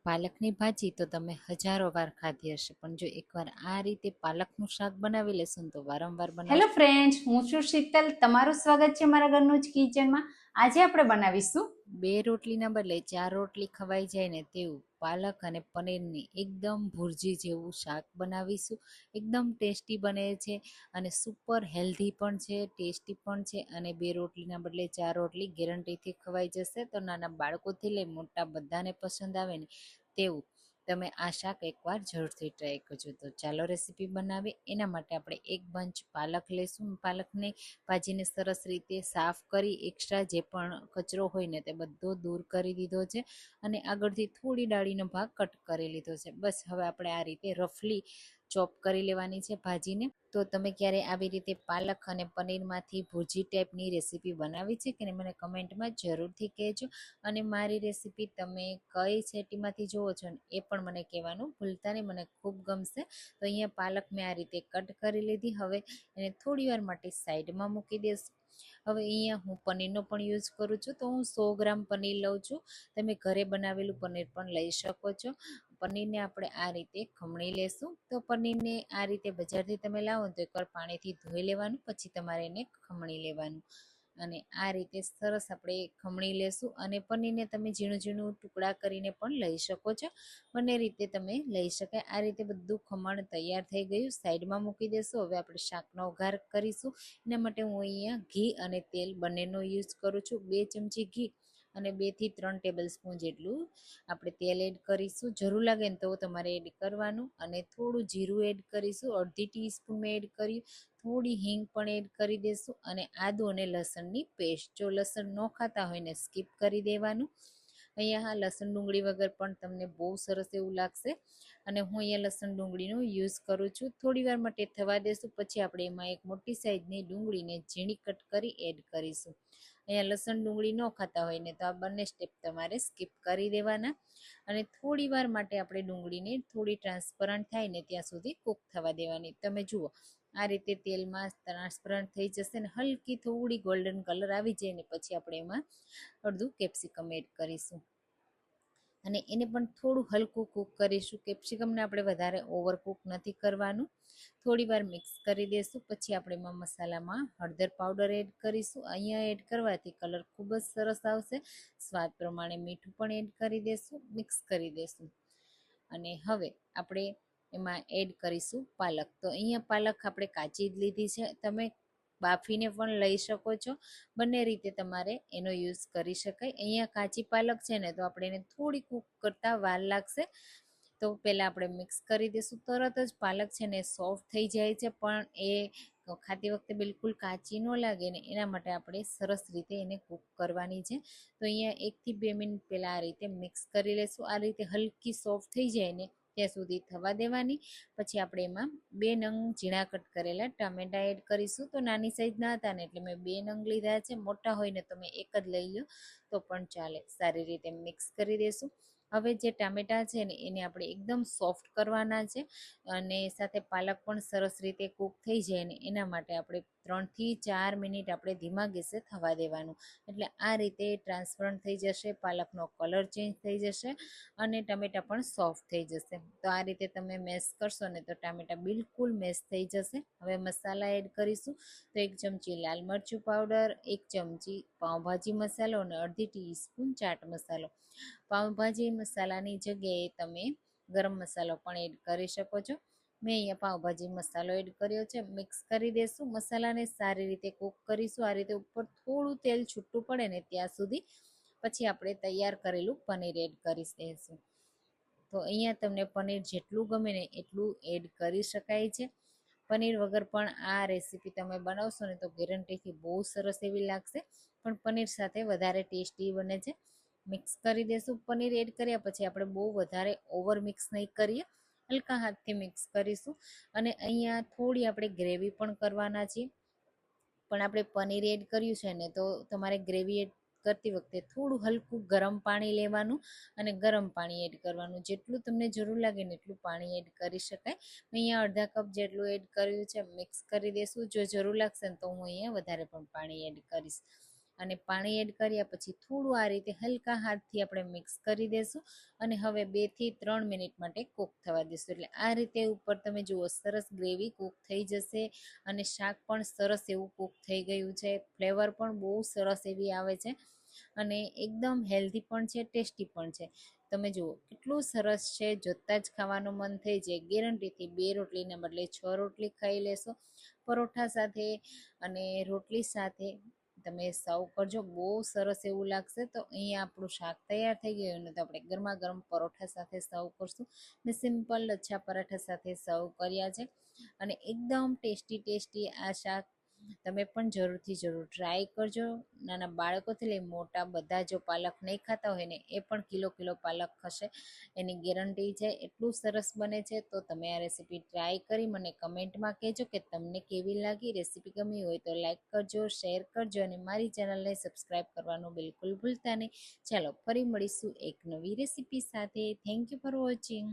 પાલકની ભાજી તો તમે હજારો વાર ખાધી હશે, પણ જો એકવાર આ રીતે પાલકનું શાક બનાવી લેશો ને તો વારંવાર હેલો બનાવશો. ફ્રેન્ડ્સ, હું છું શીતલ. તમારું સ્વાગત છે મારા ઘરનું જ કિચનમાં. આજે આપણે બનાવીશું બે રોટલીના બદલે 4 રોટલી ખવાઈ જાય ને તેવું પાલક અને પનીરની એકદમ ભુરજી જેવું શાક બનાવીશું. એકદમ ટેસ્ટી બને છે અને સુપર હેલ્ધી પણ છે, ટેસ્ટી પણ છે. અને બે રોટલીના બદલે 4 રોટલી ગેરંટીથી ખવાઈ જશે. તો નાના બાળકોથી લઈ મોટા બધાને પસંદ આવે ને તેવું તમે આ શાક એકવાર જરૂરથી ટ્રાય કરજો. તો ચાલો રેસીપી બનાવીએ. એના માટે આપણે એક બંચ પાલક લઈશું. પાલકને ભાજીને સરસ રીતે સાફ કરી એક્સ્ટ્રા જે પણ કચરો હોય ને તે બધો દૂર કરી દીધો છે અને આગળથી થોડી ડાળીનો ભાગ કટ કરી લીધો છે. બસ હવે આપણે આ રીતે રફલી ચોપ કરી લેવાની છે ભાજીને. તો તમે ક્યારે આવી રીતે પાલક અને પનીરમાંથી ભુજી ટાઈપની રેસીપી બનાવી છે કે નહીં મને કમેન્ટમાં જરૂરથી કહેજો. અને મારી રેસીપી તમે કઈ સેટીમાંથી જુઓ છો ને એ પણ મને કહેવાનું ભૂલતા નહીં, મને ખૂબ ગમશે. તો અહીંયા પાલક મેં આ રીતે કટ કરી લીધી. હવે એને થોડી વાર માટે સાઈડમાં મૂકી દઈશું. હવે અહીંયા હું પનીરનો પણ યુઝ કરું છું, તો હું 100 ગ્રામ પનીર લઉં છું. તમે ઘરે બનાવેલું પનીર પણ લઈ શકો છો. પનીરને આપણે આ રીતે ખમણી લેશું. તો પનીરને આ રીતે બજારથી તમે લાવો તો એકવાર પાણીથી ધોઈ લેવાનું, પછી તમારે એને ખમણી લેવાનું. અને આ રીતે સરસ આપણે ખમણી લેશું. અને પનીરને તમે ઝીણું ઝીણું ટુકડા કરીને પણ લઈ શકો છો, બંને રીતે તમે લઈ શકાય. આ રીતે બધું ખમણ તૈયાર થઈ ગયું, સાઈડમાં મૂકી દેશું. હવે આપણે શાકનો વઘાર કરીશું. એના માટે હું અહીંયા ઘી અને તેલ બંનેનો યુઝ કરું છું. 2 ચમચી ઘી અને 2 થી 3 ટેબલ સ્પૂન જેટલું આપણે તેલ એડ કરીશું. જરૂર લાગે ને તો તમારે એડ કરવાનું. અને થોડું જીરું એડ કરીશું, અડધી ટીસ્પૂન મેં એડ કર્યું. થોડી હિંગ પણ એડ કરી દેશું. અને આદુ અને લસણની પેસ્ટ, જો લસણ ન ખાતા હોય ને સ્કીપ કરી દેવાનું. અહીંયા લસણ ડુંગળી વગર પણ તમને બહુ સરસ એવું લાગશે. અને હું અહીંયા લસણ ડુંગળીનો યુઝ કરું છું. થોડી વાર માટે થવા દેશું. પછી આપણે એમાં એક મોટી સાઈઝની ડુંગળીને ઝીણી કટ કરી એડ કરીશું. અહીંયા લસણ ડુંગળી ન ખાતા હોય ને તો આ બંને સ્ટેપ તમારે સ્કીપ કરી દેવાના. અને થોડી વાર માટે આપણે ડુંગળીને થોડી ટ્રાન્સપરન્ટ થાય ને ત્યાં સુધી કૂક થવા દેવાની. તમે જુઓ આ રીતે તેલમાં ટ્રાન્સપરન્ટ થઈ જશે ને હલકી થોડી ગોલ્ડન કલર આવી જાય ને પછી આપણે એમાં અડધું કેપ્સિકમ એડ કરીશું. અને એને પણ થોડું હલકું કૂક કરીશું. કેપ્સિકમને આપણે વધારે ઓવર કૂક નથી કરવાનું. થોડી વાર મિક્સ કરી દઈશું. પછી આપણે એમાં મસાલામાં હળદર પાવડર એડ કરીશું. અહીંયા એડ કરવાથી કલર ખૂબ જ સરસ આવશે. સ્વાદ પ્રમાણે મીઠું પણ એડ કરી દઈશું, મિક્સ કરી દઈશું. અને હવે આપણે એમાં એડ કરીશું પાલક. તો અહીંયા પાલક આપણે કાચી જ લીધી છે, તમે બાફીને પણ લઈ શકો છો. બંને રીતે તમારે એનો યુઝ કરી શકાય. અહીંયા કાચી પાલક છે ને તો આપણે એને થોડી કૂક કરતાં વાર લાગશે. તો પહેલાં આપણે મિક્સ કરી દઈશું. તરત જ પાલક છે ને સોફ્ટ થઈ જાય છે, પણ એ ખાતી વખતે બિલકુલ કાચી ન લાગે ને એના માટે આપણે સરસ રીતે એને કૂક કરવાની છે. તો અહીંયા 1 થી 2 મિનિટ પહેલાં આ રીતે મિક્સ કરી લેશું. આ રીતે હલકી સોફ્ટ થઈ જાય ને ત્યાં સુધી થવા દેવાની. પછી આપણે એમાં 2 નંગ ઝીણા કટ કરેલા ટામેટા એડ કરીશું. તો નાની સાઈઝના હતા ને એટલે મેં 2 નંગ લીધા છે. મોટા હોય ને તમે એક જ લઈ લો તો પણ ચાલે. સારી રીતે મિક્સ કરી દઈશું. હવે જે ટામેટા છે ને એને આપણે એકદમ સોફ્ટ કરવાના છે. અને સાથે પાલક પણ સરસ રીતે કૂક થઈ જાય ને એના માટે આપણે 3 થી 4 મિનિટ આપણે ધીમા ગેસે થવા દેવાનું. એટલે આ રીતે ટ્રાન્સપરન્ટ થઈ જશે, પાલકનો કલર ચેન્જ થઈ જશે અને ટામેટા પણ સોફ્ટ થઈ જશે. તો આ રીતે તમે મેશ કરશો ને તો ટામેટા બિલકુલ મેશ થઈ જશે. હવે મસાલા એડ કરીશું. તો 1 ચમચી લાલ મરચું પાવડર, 1 ચમચી પાઉંભાજી મસાલો અને અડધી ટીસ્પૂન ચાટ મસાલો. પાઉંભાજી મસાલાની જગ્યાએ તમે ગરમ મસાલો પણ એડ કરી શકો છો. મેં અહીંયા પાઉંભાજી મસાલો એડ કર્યો છે. મિક્સ કરી દઈશું. મસાલાને સારી રીતે કૂક કરીશું. આ રીતે ઉપર થોડું તેલ છૂટું પડે ને ત્યાં સુધી. પછી આપણે તૈયાર કરેલું પનીર એડ કરી દઈશું. તો અહીંયા તમને પનીર જેટલું ગમે ને એટલું એડ કરી શકાય છે. પનીર વગર પણ આ રેસીપી તમે બનાવશો ને તો ગેરંટીથી બહુ સરસ એવી લાગશે, પણ પનીર સાથે વધારે ટેસ્ટી બને છે. મિક્સ કરી દઈશું. પનીર એડ કર્યા પછી આપણે બહુ વધારે ઓવર મિક્સ નહીં કરીએ, હલકા હાથથી મિક્સ કરીશું. અને અહીંયા થોડી આપણે ગ્રેવી પણ કરવાના છીએ. પણ આપણે પનીર એડ કર્યું છે ને તો તમારે ગ્રેવી એડ કરતી વખતે થોડું હલકું ગરમ પાણી લેવાનું અને ગરમ પાણી એડ કરવાનું. જેટલું તમને જરૂર લાગે ને એટલું પાણી એડ કરી શકાય. અહીંયા અડધા કપ જેટલું એડ કર્યું છે. મિક્સ કરી દઈશું. જો જરૂર લાગશે ને તો હું અહીંયા વધારે પણ પાણી એડ કરીશ. અને પાણી એડ કર્યા પછી થોડું આ રીતે હલકા હાથથી આપણે મિક્સ કરી દેશું અને હવે 2 થી 3 મિનિટ માટે કૂક થવા દેશું. એટલે આ રીતે ઉપર તમે જુઓ સરસ ગ્રેવી કૂક થઈ જશે અને શાક પણ સરસ એવું કૂક થઈ ગયું છે. ફ્લેવર પણ બહુ સરસ એવી આવે છે અને એકદમ હેલ્ધી પણ છે, ટેસ્ટી પણ છે. તમે જુઓ કેટલું સરસ છે, જોતાં જ ખાવાનું મન થઈ જાય. ગેરંટીથી 2 રોટલીને બદલે 6 રોટલી ખાઈ લેશો પરોઠા સાથે અને રોટલી સાથે તમે સર્વ કરજો, બહુ સરસ એવું લાગશે. તો અહીંયા આપણું શાક તૈયાર થઈ ગયું ને તો આપણે ગરમા ગરમ પરોઠા સાથે સર્વ કરશું ને સિમ્પલ લચ્છા પરાઠા સાથે સર્વ કર્યા છે અને એકદમ ટેસ્ટી ટેસ્ટી આ શાક તમે પણ જરૂર ટ્રાય કરજો. નાના બાળકોથી લઈ મોટા બધા જો પાલક નહીં ખાતા હોય ને એ પણ કિલો પાલક ખશે, એની ગેરંટી છે. એટલું સરસ બને છે. તો તમે આ રેસીપી ટ્રાય કરી મને કમેન્ટમાં કહેજો કે તમને કેવી લાગી. રેસીપી ગમી હોય તો લાઈક કરજો, શેર કરજો અને મારી ચેનલને સબસ્ક્રાઈબ કરવાનું બિલકુલ ભૂલતા નહીં. ચાલો ફરી મળીશું એક નવી રેસીપી સાથે. Thank you for watching.